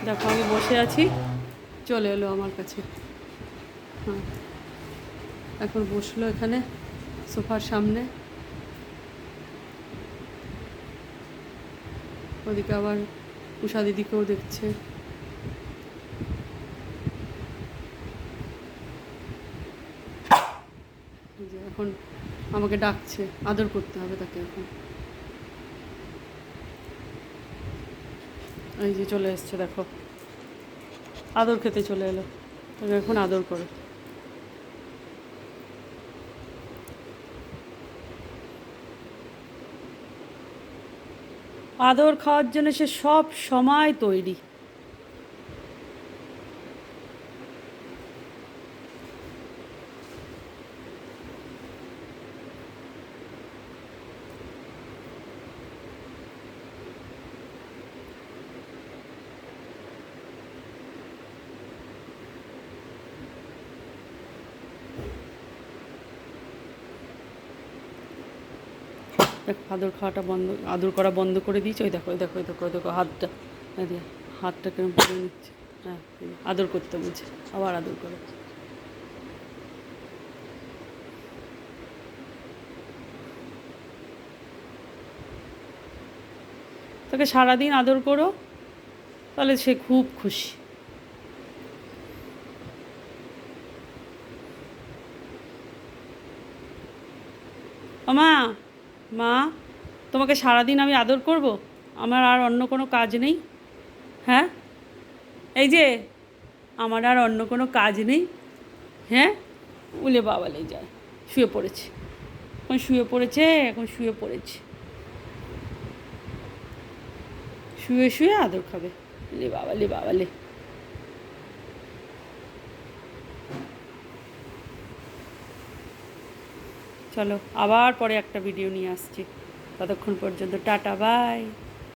দেখো আমি বসে আছি, চলে এলো আমার কাছে। হ্যাঁ, এখন বসলো এখানে সোফার সামনে। ওদিকে আবার উষা দিদিকেও দেখছে। যে এখন আমাকে ডাকছে, আদর করতে হবে তাকে এখন। এই যে চলে এসছে, দেখো আদর খেতে চলে এলো, তাকে এখন আদর করো। আদর খাওয়ার জন্য সে সব সময় তৈরি। দেখো আদর খাওয়াটা বন্ধ, আদর করা বন্ধ করে দিয়েছে। ওই দেখো, ওই দেখো, ওই দেখো, ওই দেখো হাতটা, হাতটা কেমন পরে নিচ্ছে। হ্যাঁ, আদর করতে বলছে, আবার আদর করো। তাকে সারাদিন আদর করো, তাহলে সে খুব খুশি। ও মা, মা, তোমাকে সারাদিন আমি আদর করব? আমার আর অন্য কোনো কাজ নেই? হ্যাঁ, এই যে আমার আর অন্য কোনো কাজ নেই? হ্যাঁ, উলে বাবালে যায়, শুয়ে পড়েছে, এখন শুয়ে পড়েছে, এখন শুয়ে পড়েছে, শুয়ে শুয়ে আদর খাবে। লে বাবালে, বাবালে। চলো আবার পরে একটা ভিডিও নিয়ে আসছি, ততক্ষণ পর্যন্ত টাটা, বাই।